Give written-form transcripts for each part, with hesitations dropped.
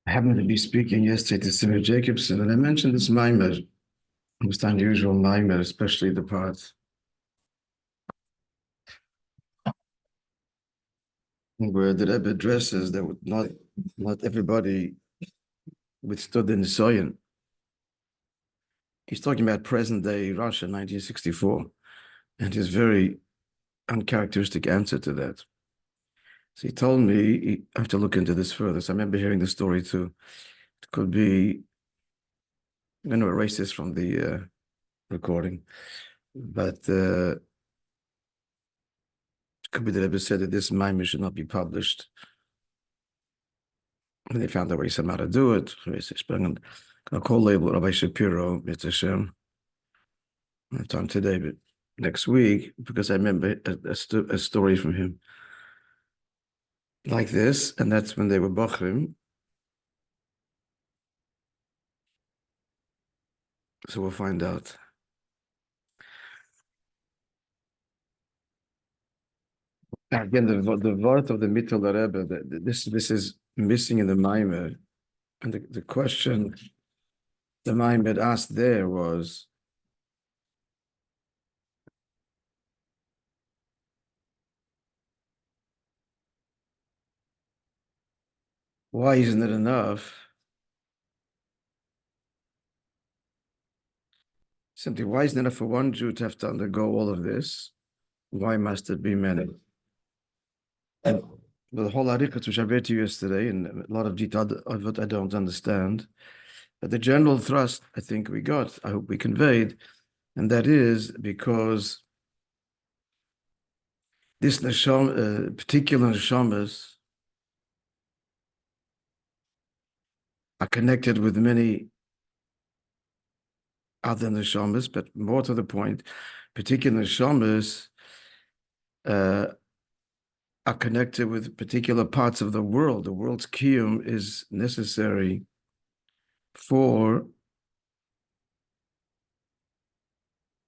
I happened to be speaking yesterday to Simon Jacobson, and I mentioned this maamer, most unusual maamer, especially the part where the Rebbe addresses that not everybody withstood the Nisoyan. He's talking about present-day Russia, 1964, and his very uncharacteristic answer to that. So he told me, I have to look into this further. So I remember hearing the story too. It could be, I'm going to erase this from the recording, but it could be that Rebbe said that this maamer should not be published. And they found out where he said how to do it. I'll call label Rabbi Shapiro, ''''. I have time today, but next week, because I remember a story from him like this, and that's when they were Bachrim. So we'll find out. Again, the word of the Mittel Rebbe, this is missing in the maamer, and the question the maamer asked there was, why isn't it enough? Simply, why isn't it enough for one Jew to have to undergo all of this? Why must it be many? And the whole article which I read to you yesterday, and a lot of detail of it I don't understand, but the general thrust I think we got, I hope we conveyed, and that is because this particular neshamas are connected with many other neshamas, but more to the point, particular neshamas are connected with particular parts of the world. The world's kiyum is necessary for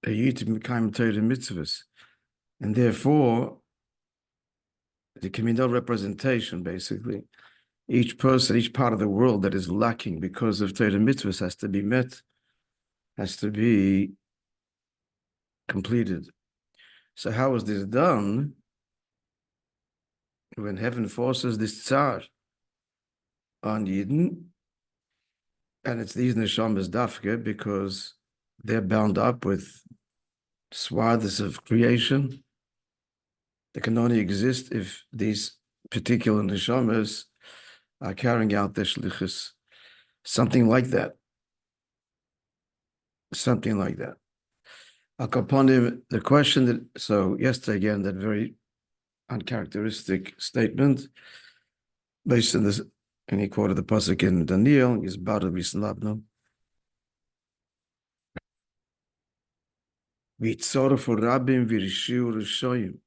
a yid to become Torah mitzvahs. And therefore, there can be no representation, basically. Each person, each part of the world that is lacking because of Torah mitzvahs has to be met, has to be completed. So how is this done? When heaven forces this tsar on Yidden, and it's these neshamas dafke because they're bound up with swaths of creation that can only exist if these particular neshamas are carrying out their shlichus. Something like that. Something like that. Akaponim, the question that, so yesterday again, that very uncharacteristic statement, based on this, and he quoted the pasuk in Daniel, is Barav Yislabno. V'yitzoro for Rabbim v'rishiu rishoyim.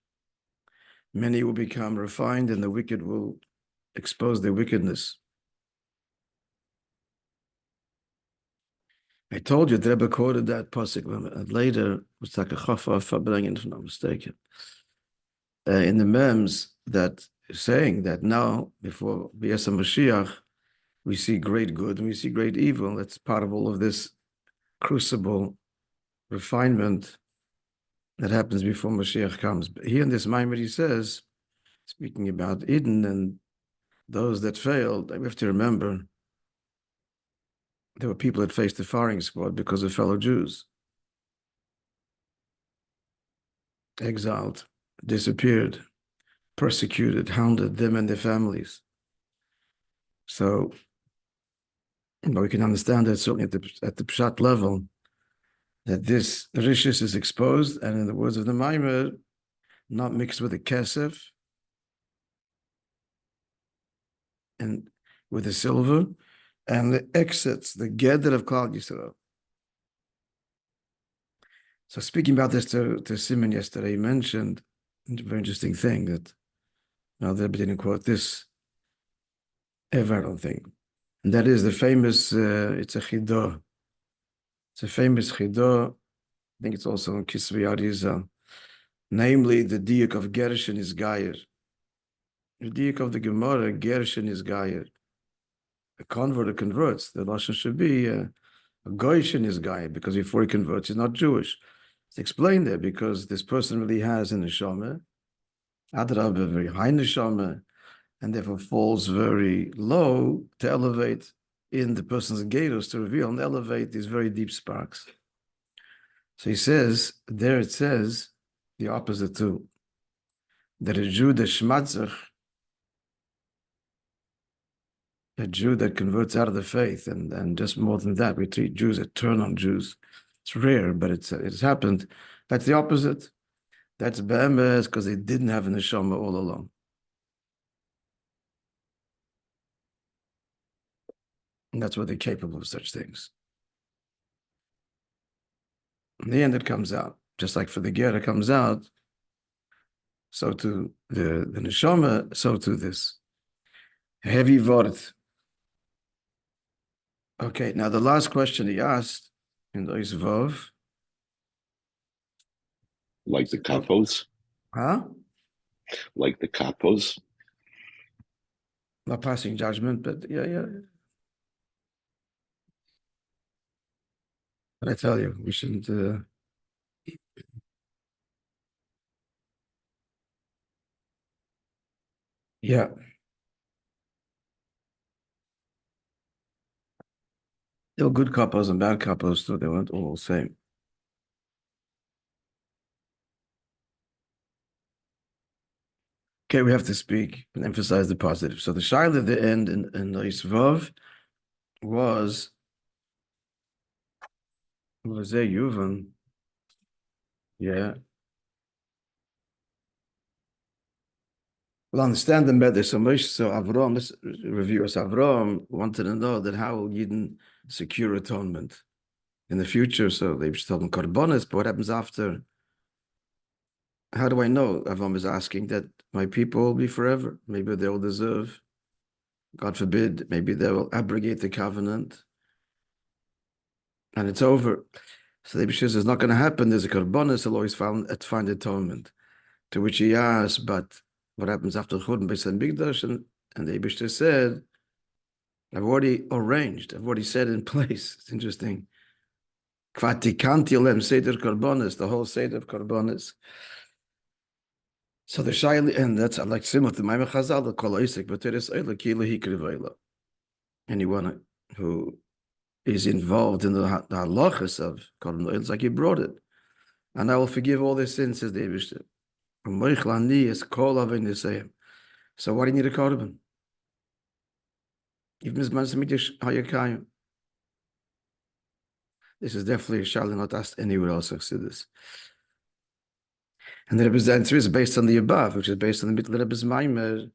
Many will become refined, and the wicked will expose their wickedness. I told you, the Rebbe quoted that pasuk, and later, was like a chafa fabrengen, if I'm not mistaken. In the mems that saying that now, before B'yas Mashiach, we see great good and we see great evil. That's part of all of this crucible refinement that happens before Mashiach comes. But here in this maamer, he says, speaking about Eden and those that failed, we have to remember there were people that faced the firing squad because of fellow Jews. Exiled, disappeared, persecuted, hounded them and their families. So, we can understand that certainly at the pshat level, that this rishis is exposed, and in the words of the maamer, not mixed with the kesef and with the silver, and the exits, the gedder of Klal Yisrael. So speaking about this to Simon yesterday, he mentioned a very interesting thing that, now they didn't quote this ever, I don't think. And that is the famous, it's a chidah. It's a famous chidah. I think it's also in Kisvei Arizal. Namely, the diuk of Gershon is Gayer. The diuk of the Gemara, Gershon is Gayer. a convert who converts, the lashon should be a goyish in his guy, because before he converts, he's not Jewish. It's explained there because this person really has a neshama, adrab, a very high neshama, and therefore falls very low to elevate in the person's gerus, to reveal and elevate these very deep sparks. So he says, there it says the opposite too, that a Jew that shmatzach, a Jew that converts out of the faith, and just more than that, we treat Jews that turn on Jews. It's rare, but it's happened. That's the opposite. That's be'emes, because they didn't have a neshama all along. And that's why they're capable of such things. In the end, it comes out. Just like for the ger, it comes out, so to the neshama, so to this. Heavy word. Okay, now the last question he asked in the Vav. Like the kapos? Huh? Like the kapos? Not passing judgment, but yeah. But I tell you, we shouldn't. Yeah. There were good couples and bad couples, so they weren't all the same. Okay, we have to speak and emphasize the positive. So the shaila at the end in the Vav was there Yuvan? Yeah. Well, understand them better. So Moshe, so Avram, let's review us. Avram wanted to know that how will Yidden secure atonement in the future? So they told him karbonis, but what happens after? How do I know? Avram is asking that my people will be forever. Maybe they will deserve, God forbid, maybe they will abrogate the covenant and it's over. So the Abishur says it's not going to happen. There's a karbonis, he'll always find atonement. To which he asked, but what happens after Churban Beis Hamikdash? And the Abishur said, I've already arranged, I've already set in place. It's interesting. Kvatikanti lem seder karbonis, the whole seder of karbonis. So the shaili, and that's like similar to Maimon Chazal, the kol ha'isek b'teres eila ki lehi krivayla. Anyone who is involved in the halachas of korban oil, it's like he brought it, and I will forgive all their sins, says the Eibishter. So why do you need a korban? Even as hayakayim. This is definitely a shaila not asked anywhere else. I see this. And the Rebbe's answer is based on the above, which is based on the Rebbe's Maimer,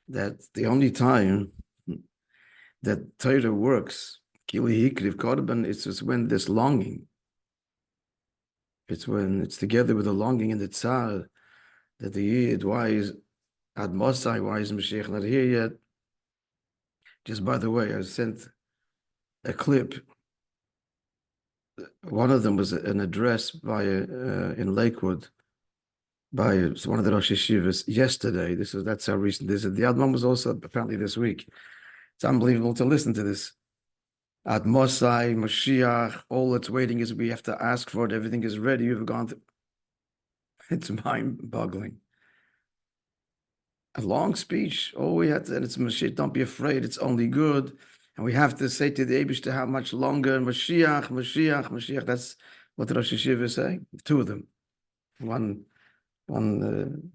that the only time that Torah works, Kili Hikriv Korban, it's just when there's longing. It's when it's together with the longing and the tzar that the Yid, why is Admo, why is Mashiach not here yet? Just by the way, I sent a clip. One of them was an address by in Lakewood by one of the Rosh Yeshivas yesterday. That's how recent this is. The Admo was also apparently this week. It's unbelievable to listen to this. At Mosai, Mashiach, all that's waiting is we have to ask for it. Everything is ready. You've gone through. It's mind-boggling. A long speech. All we had to, and it's Mashiach, don't be afraid. It's only good. And we have to say to the Eibishter how much longer. Mashiach. That's what the Rosh Yeshiva is saying. Two of them.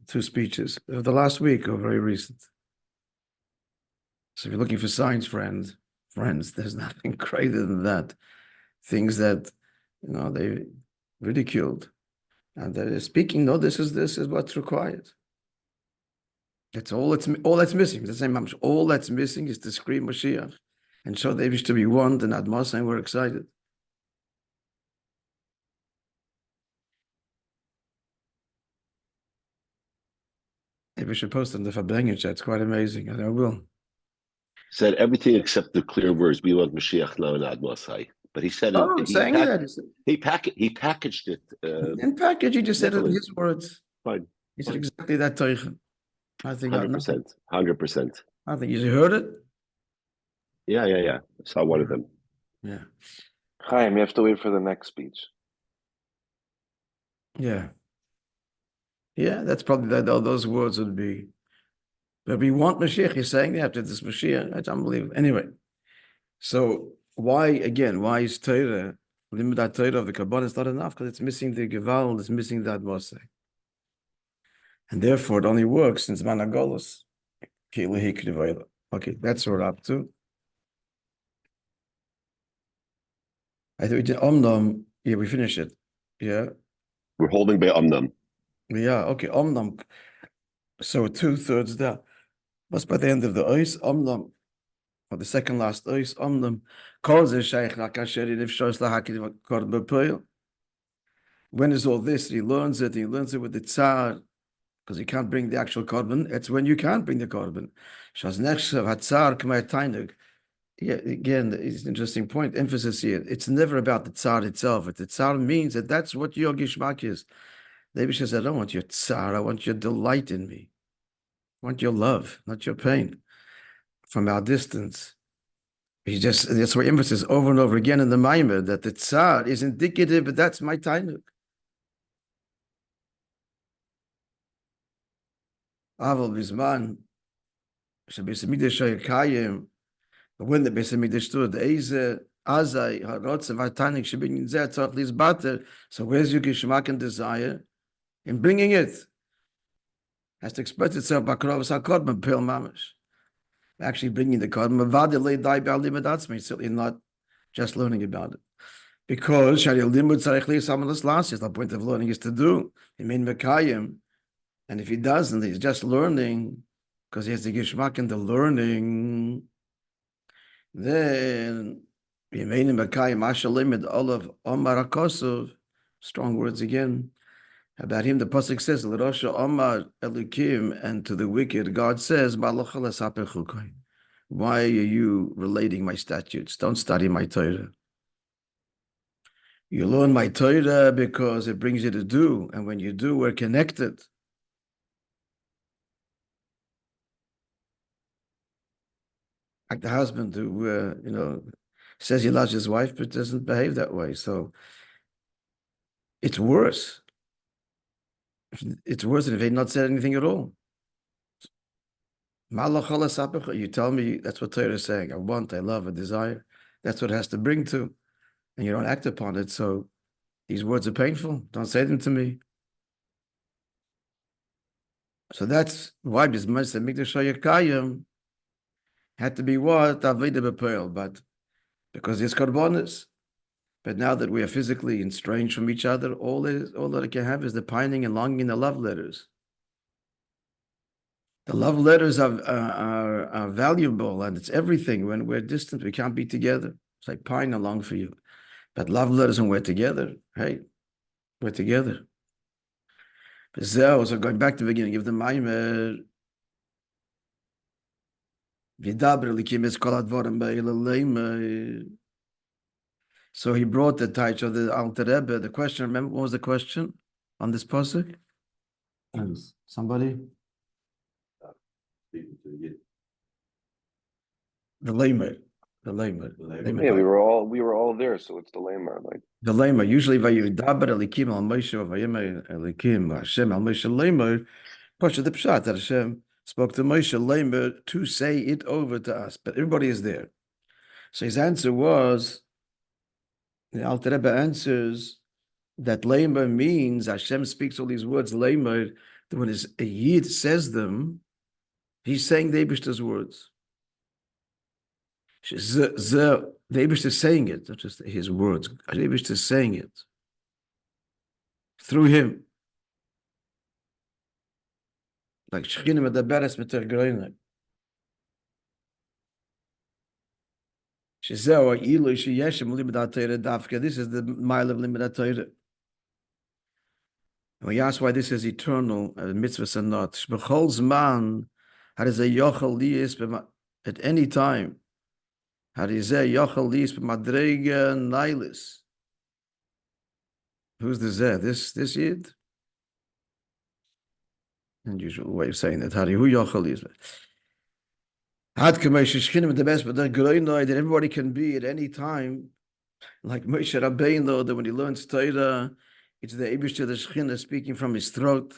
Two speeches of the last week or very recent. So if you're looking for signs, friends, there's nothing greater than that. Things that, they ridiculed. And they're speaking, no, this is what's required. That's all that's missing. The same much. All that's missing is to scream Mashiach and show they wish to be one, and Admos, and we're excited. Maybe we should post on the Fabrengen chat. It's quite amazing, and I will. Said everything except the clear words. We want Mashiach now and Admosai. But he said I'm saying that. He packaged it. In package, he just said it in his words. Fine. He said exactly that teichen. I think 100%. 100%. I think you heard it. Yeah. I saw one of them. Yeah. Chaim, you have to wait for the next speech. Yeah. Yeah, that's probably those words would be. But we want Mashiach. He's saying that after this Mashiach. That's unbelievable. Anyway, so why is Torah, limited Torah of the Kabbalah is not enough? Because it's missing the Geval, it's missing the Admose. And therefore, it only works since Managolos. Okay, that's what we're up to. I think we did Omnam. Yeah, we finish it. Yeah. We're holding by Omnam. Yeah, okay, Omnam. So 2/3 there. What's by the end of the Ois? Omnam. Or the second last Ois, Omnam. When is all this? He learns it with the Tsar, because he can't bring the actual korban. It's when you can't bring the korban. Yeah, again, it's an interesting point. Emphasis here. It's never about the Tsar itself. The Tsar means that that's what your Gishmak is. David says, I don't want your Tsar. I want your delight in me. I want your love, not your pain. From our distance. That's why emphasis over and over again in the Maimer that the Tsar is indicative, but that's my Tainuk. Aval Bizman, Shabbat Mikdash but when the Beis Hamikdash stood, Eize, Azai, Harotz, Vatanik, Shabbat Zeh, Tzarech Lizbater. So where's your Gishmak and desire? In bringing it, has to express itself by Krovas HaKodma, Pil Mamash. Actually bringing the Kodma, Vadile Dai Bal Limud Atzmi, certainly not just learning about it. Because Shari Limud Tzarech Lisamalus Las is the point of learning is to do. He mean Mekayim. And if he doesn't, he's just learning, because he has the Gishmak in the learning. Then, strong words again. About him, the pasuk says, Elokim, and to the wicked, God says, why are you relating my statutes? Don't study my Torah. You learn my Torah because it brings you to do, and when you do, we're connected. Like the husband who, says he loves his wife, but doesn't behave that way. So it's worse. It's worse than if he had not said anything at all. You tell me that's what Torah is saying. I want, I love, I desire. That's what it has to bring to. And you don't act upon it. So these words are painful. Don't say them to me. So that's why this Moishe Mikdash Hayakayim had to be what? Vayedaber, but because there's korbanos. But now that we are physically estranged from each other, all that I can have is the pining and longing in the love letters. The love letters are valuable, and it's everything. When we're distant, we can't be together. It's like pine and long for you. But love letters, when we're together, hey, we're together. So going back to the beginning of the Maimer, Vidaber Elokim is called Advorim Ba'ilaleim. So he brought the title of the Alter Rebbe. The question, remember, what was the question on this pasuk? Somebody? The lamer. Yeah, we were all there, so it's the lamer. Like the lamer. Usually, Vayedaber Elokim al Moishe Vayemer Elokim Hashem al Moishe lamer. Pasha the pshat that Hashem spoke to Moishe lamer to say it over to us, but everybody is there. So his answer was. The Alter Rebbe answers that lamer means Hashem speaks all these words lamer. When a Yid says them, he's saying the Eibishter's words. The Eibishter is saying it, not just his words. The Eibishter is saying it through him. Like Shechina medaberes b'ter groinek. This is the mile of limud Torah. And we ask why this is eternal, mitzvahs and not. B'chol zman, harizeh yochel liyis at any time. Harizeh yochel liyis b'madrega nailis. Who's the zeh? This yid? Unusual way of saying that. Who yochel liyis? the best, but that everybody can be at any time, like Moishe Rabbeinu, that when he learns Torah, it's the Eibishter, the Shekhinah speaking from his throat.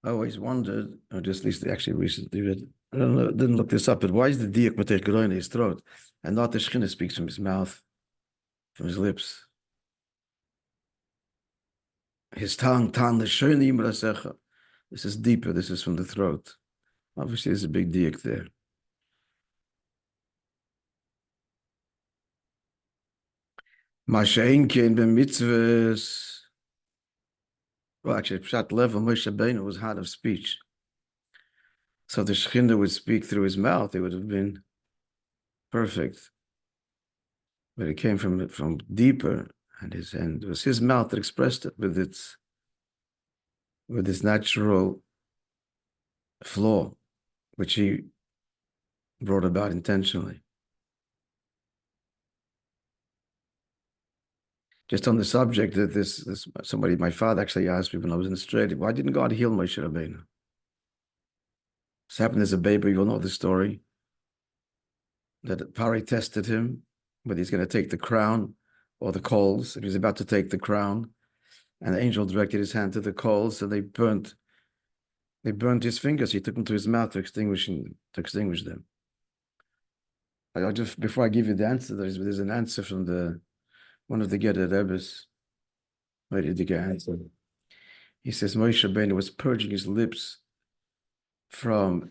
I always wondered, or just at least actually recently read, I don't know, didn't look this up, but why is the diak matech groin in his throat and not the Shekhinah speaks from his mouth, from his lips? His tongue, this is deeper, this is from the throat. Obviously, there's a big diak there. Masha'inkein ben mitzvahs. Well, actually, Pshat level, Moshe Rabbeinu was hard of speech. So the Shekhinah would speak through his mouth, it would have been perfect. But it came from deeper, and it was his mouth that expressed it with its natural flaw, which he brought about intentionally. Just on the subject that this somebody, my father actually asked me when I was in Australia, why didn't God heal Moshe Rabbeinu? This happened as a baby, you'll know the story, that Pari tested him, whether he's going to take the crown or the coals, and he was about to take the crown, and the angel directed his hand to the coals, and they burnt his fingers. He took them to his mouth to extinguish them. I just, before I give you the answer, there's an answer from one of the Geder Rebbes. Where did he get answer? He says Moshe Rabbeinu was purging his lips from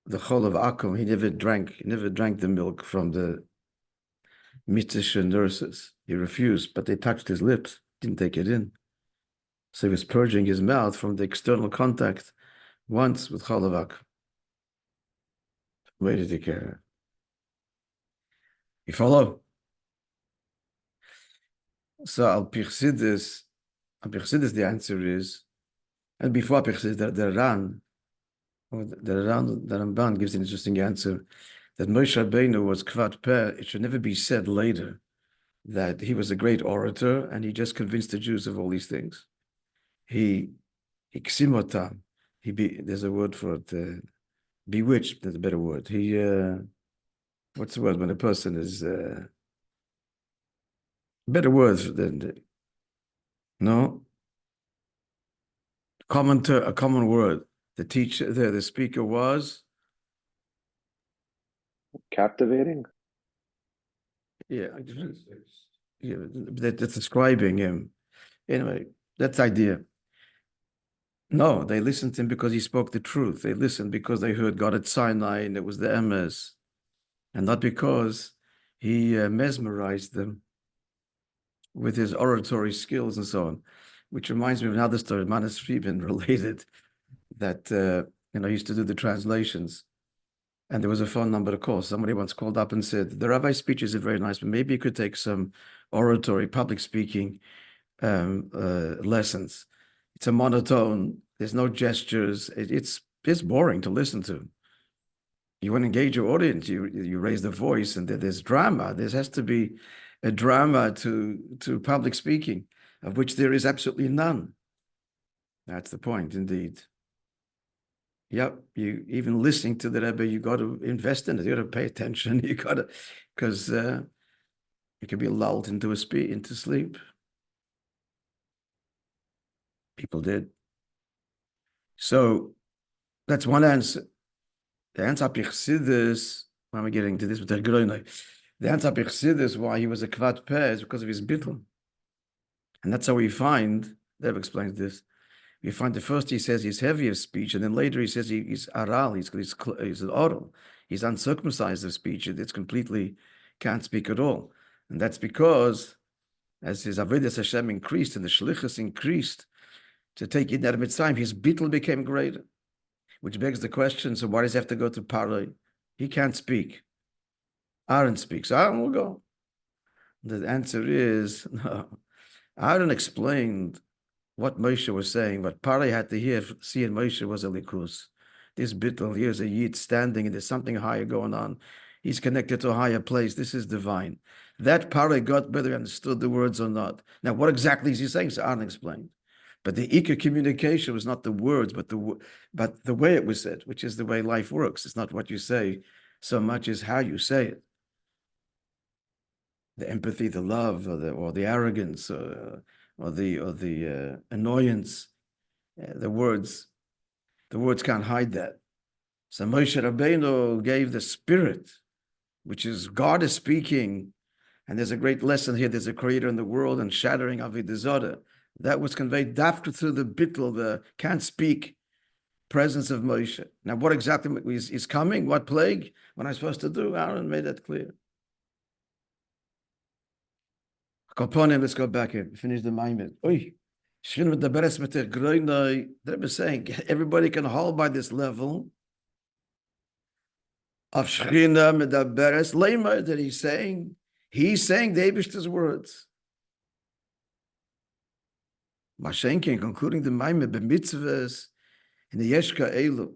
the chol of akum. He never drank the milk from the mitzvah nurses. He refused, but they touched his lips, didn't take it in. So he was purging his mouth from the external contact once with chol of akum. Where did he care? You follow? So al Chassidus, the answer is, and before Chassidus, the Ramban gives an interesting answer, that Moshe Rabbeinu was kvat peh. It should never be said later that he was a great orator and he just convinced the Jews of all these things. He ksimotam. There's a word for it. Bewitched. There's a better word. What's the word when a person is better words than no a common word. The teacher there, the speaker was captivating. Yeah, that's describing him. Anyway, that's the idea. No, they listened to him because he spoke the truth. They listened because they heard God at Sinai and it was the emes, and not because he mesmerized them with his oratory skills and so on. Which reminds me of another story, Manas Friedman related, that he used to do the translations. And there was a phone number to call. Somebody once called up and said, the rabbi's speeches are very nice, but maybe you could take some oratory, public speaking lessons. It's a monotone. There's no gestures. It's boring to listen to. You want to engage your audience. You raise the voice, and there's drama. There has to be a drama to public speaking, of which there is absolutely none. That's the point, indeed. Yep, you even listening to the Rebbe, you got to invest in it. You got to pay attention. You got to, because you can be lulled into sleep. People did. So that's one answer. The answer Chassidus, why am I getting to this? The answer Chassidus, why he was a kvat peh, is because of his bittul, and that's how we find. Deb explains this. We find the first he says he's heavy of speech, and then later he says he's aral, he's oral, he's uncircumcised of speech. It's completely can't speak at all, and that's because as his avodas Hashem increased and the shlichus increased to take it out of Mitzrayim, his bittul became greater, which begs the question: so why does he have to go to Paro? He can't speak. Aaron speaks. Aaron will go. The answer is no. Aaron explained what Moishe was saying, what Paro had to see in Moishe was a likus. This bittul, here's a yid standing, and there's something higher going on. He's connected to a higher place. This is divine. that Paro got whether he understood the words or not. Now, what exactly is he saying? So unexplained. But the Ika communication was not the words, but the way it was said, which is the way life works. It's not what you say so much as how you say it. The empathy, the love, or the arrogance, or the annoyance. The words can't hide that. So Moshe Rabbeinu gave the spirit, which is God is speaking, and there's a great lesson here. There's a creator in the world and shattering of Vayedaber. That was conveyed dafka through the bittul, the can't speak presence of Moshe. Now, what exactly is coming? What plague? What am I supposed to do? Aaron made that clear. Let's go back here. Finish the Maimed. The Rebbe is saying everybody can hold by this level of Shechina Medaberes Leimar that he's saying the Eibishter's words. Mashenkin, concluding the Maimed b'mitzvahs in the Yeshka Elu.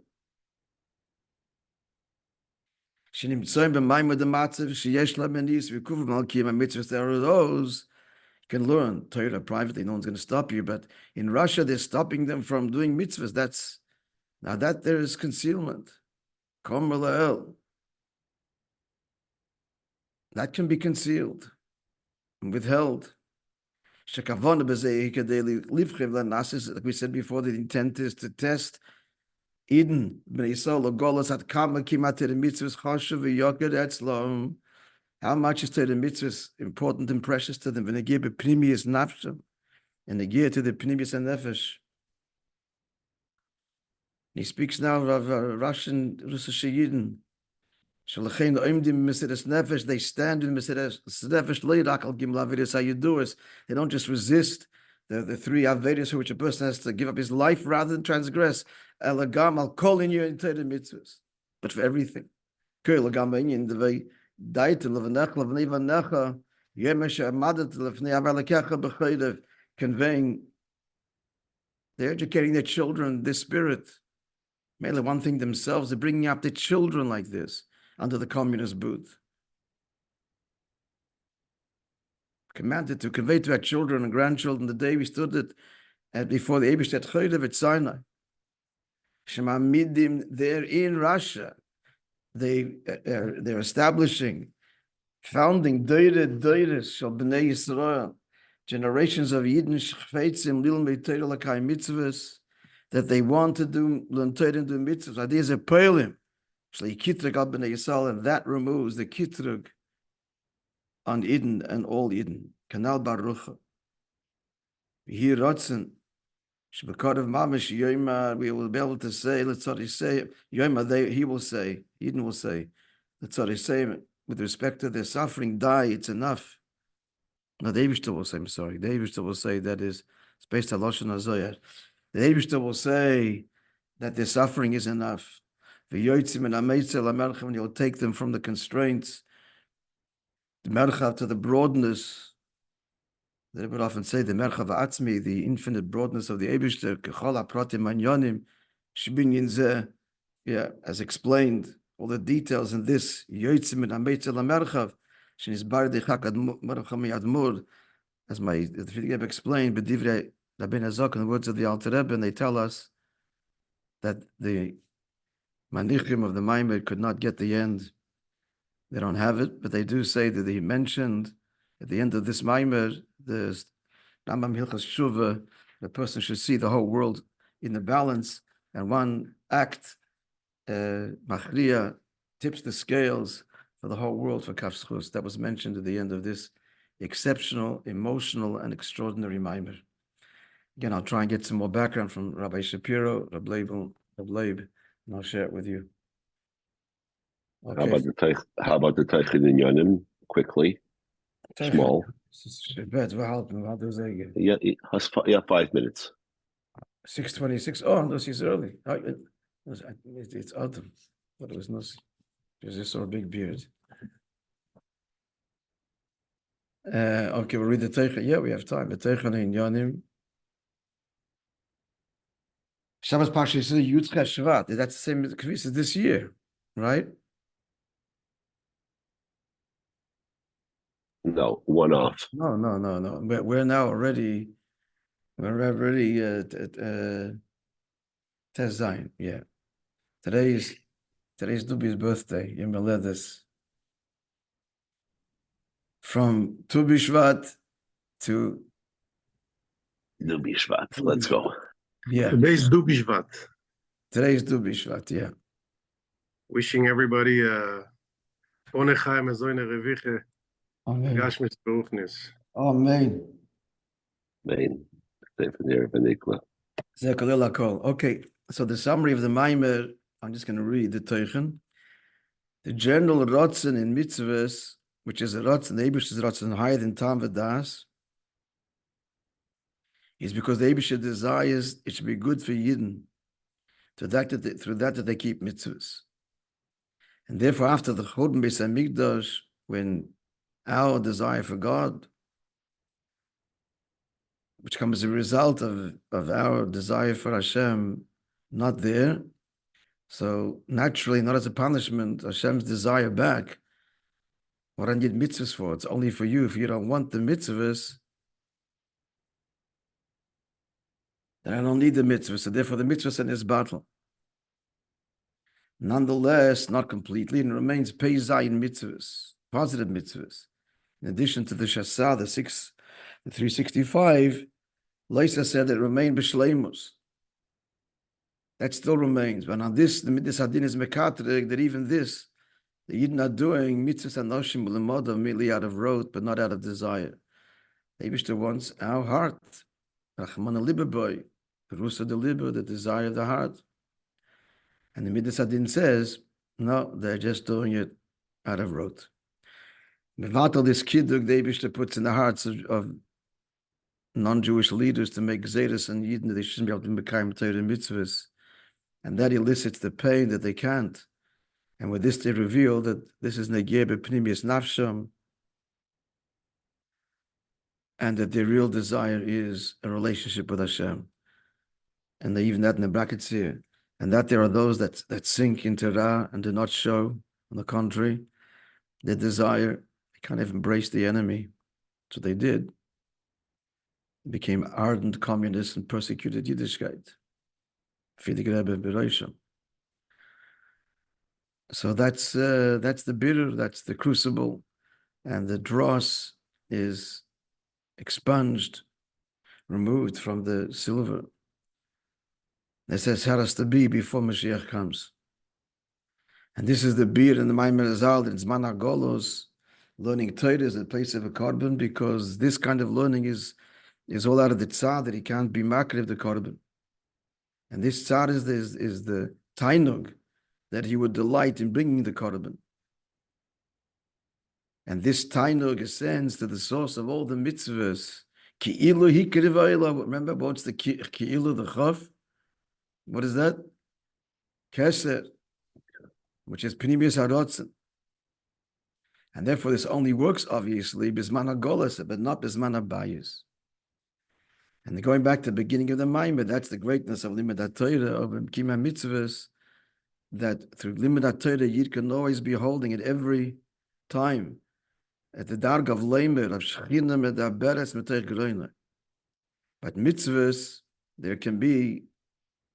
Shenimtzoyim b'Maimed the Matzav sheyesh lamenis v'kuv malkim mitzvahs. There are those you can learn Torah privately. No one's going to stop you. But in Russia, they're stopping them from doing mitzvahs. Now that there is concealment. Kom La'el. That can be concealed and withheld. Like we said before, the intent is to test Eden. How much is Torah mitzvahs important and precious to them? And they give a pnimius nafshem, and they give to the pnimius and nefesh. He speaks now of Russian Yidden. They stand in Mesiras Nefesh. How you do is they don't just resist the three Avedas for which a person has to give up his life rather than transgress. Elagam, I'll call in you in Torah mitzvahs, but for everything. Conveying, they're educating their children this spirit. Mainly one thing themselves, they're bringing up their children like this under the communist booth. Commanded to convey to our children and grandchildren the day we stood before the Eibishter Chodev at Sinai. Shema Midim, they're in Russia. They're establishing, founding Deires Shel Bnei Yisrael, generations of Yidden Shchveitzim Lilmei Torah L'Kai Mitzvahs, that they want to learn Torah and do mitzvahs. Ideas of Polim. And that removes the kitrug on Eden and all Eden. Kanal Baruch. Here Rotzen. Shbekar of Mamish Yoima, we will be able to say, let's say, Yoima, he will say, Eden will say, let's say, with respect to their suffering, die, it's enough. No, the Eibishter will say, I'm sorry, the Eibishter will say that it's based on Lashon HaZoyar. The Eibishter will say that their suffering is enough. When you'll take them from the constraints, the merchav to the broadness. They would often say the merchav atzmi, the infinite broadness of the Eibishter, kechol hapratim manyonim, shbinyin zeh. Yeah, as explained, all the details in this yotzim min hameitzel hamerchav, shenisbar dechak admur, as the Rebbe explained, b'divrei Rabbi Nazak, in the words of the Alter Rebbe, and they tell us that the Manichim of the Maimed could not get the end. They don't have it, but they do say that he mentioned at the end of this Maimed, the Rambam Hilchas Shuvah, the person should see the whole world in the balance, and one act, Machriya, tips the scales for the whole world for Kaf Zchus. That was mentioned at the end of this exceptional, emotional, and extraordinary Maimed. Again, I'll try and get some more background from Rabbi Shapiro, Rabbi Leib, and I'll share it with you. Okay. How about the Teichen in Yonim, quickly? Small. Yeah, 5 minutes. 6:26. Oh, no, it's early. It's autumn. But it was not. There's just a big beard. Okay, we'll read the Teichen. Yeah, we have time. The Teichen in Yonim. Shabbos Parsha is Yud Shvat. That's the same as this year, right? No, No, one off. No. We're now already, Tes Zayin, yeah. Today's Dubi's birthday, Yom Haledes. From Tu B'Shvat to Du Bishvat. Let's go. yeah. Today's Du Bishvat. Today's Du B'Shvat, yeah. Wishing everybody One Chaim Azoyne Reviche Amen. Gashmis Beruchnis. Amen. Main. Same for the Venikla. Zekalil HaKol. Okay, so the summary of the Maimer, I'm just going to read the Teichen. The general Rotzen in mitzvahs, which is a Rotzen, the Eibish's Rotzen higher than Tam V'das, is because the Eibish desires it should be good for Yidden, through that they keep mitzvahs. And therefore, after the Churban Beis HaMikdash, when our desire for God, which comes as a result of our desire for Hashem, not there, so naturally, not as a punishment, Hashem's desire back, what I need mitzvahs for, it's only for you. If you don't want the mitzvahs, then I don't need the mitzvahs. So therefore, the mitzvahs in this battle. Nonetheless, not completely, and it remains pei zayin mitzvahs, positive mitzvahs. In addition to the shasa, the 365, Leisa said that it remained b'shleimus. That still remains. But on this, the Midas Hadin is mekatrig, that even this, the Yidden are doing mitzvahs anoshim b'lemodav, merely out of rote, but not out of desire. The Eibishter wants our heart. Rachmana libaboy, Rusa de liba, the desire of the heart. And the Midas Hadin says, no, they're just doing it out of rote. Mevatel, this kiduk, the Eibishter puts in the hearts of non-Jewish leaders to make Zedus and Yidden, they shouldn't be able to become Torah mitzvahs. And that elicits the pain that they can't. And with this, they reveal that this is Negeh B'Pnimius Nafsham, and that their real desire is a relationship with Hashem. And they even that in the brackets here. And that there are those that sink into Ra and do not show, on the contrary, their desire, they kind of embrace the enemy. So they did. They became ardent communists and persecuted Yiddishkeit. So that's the bitter, that's the crucible, and the dross is expunged, removed from the silver. It says how has to be before Mashiach comes. And this is the beer in the Maimer Zal, in Zman HaGolos, learning Torah is in place of a korban, because this kind of learning is all out of the tzad, that he can't be makriv the korban. And this tzad is the tainug, that he would delight in bringing the korban. And this tainug ascends to the source of all the mitzvahs. Ki'ilu hikriv. Remember what's the ki'ilu, the chaf? What is that? Keser, which is pnimius harotzen. And therefore this only works, obviously, bisman hagolas, but not bisman habayis. And going back to the beginning of the Maimer, that's the greatness of Limud HaTorah, of Kima Mitzvahs, that through Limud HaTorah, Yid can always be holding at every time, at the darg of Lamer, of Shechina Medaberes Meter Groiner. But mitzvahs, there can be,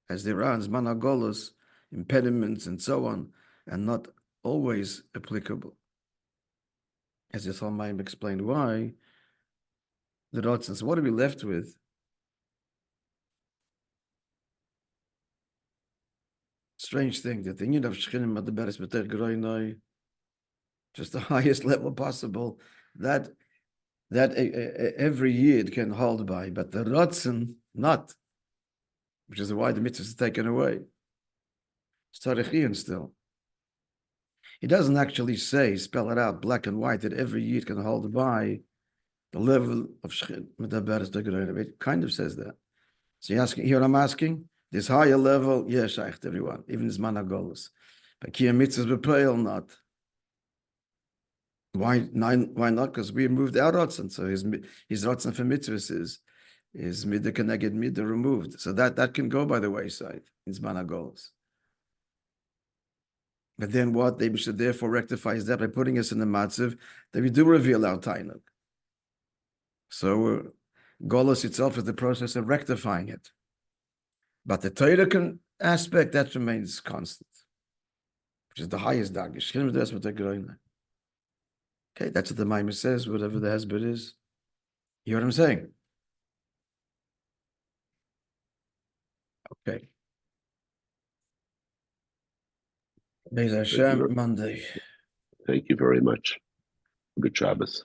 as there are in Zman HaGolos, impediments and so on, and not always applicable. As the Maimer explained why, the Rotzens, what are we left with? Strange thing, that the union of Shechina Medaberes Meter Groiner, just the highest level possible, that every Yid can hold by, but the Rotzen not, which is why the mitzvah is taken away. It's Tarichian still. He doesn't actually spell it out black and white, that every Yid can hold by the level of Shechina Medaberes Meter Groiner. It kind of says that. So you're asking, here I'm asking, this higher level, yeah, shaykh to everyone, even Zman HaGolos. But Kiyam mitzvahs b'peil, not. Why not? Because we moved our Ratzon, so his Ratzon for mitzvahs is midah keneged midah removed. So that can go by the wayside in Zman HaGolos. But then what? They should therefore rectify that by putting us in the matzav that we do reveal our tainuk. So Golus itself is the process of rectifying it. But the Torah aspect, that remains constant, which is the highest dagish. Okay, that's what the Maimon says, whatever the husband is. You hear what I'm saying? Okay. Be'ez Hashem, Monday. Thank you very much. Good Shabbos.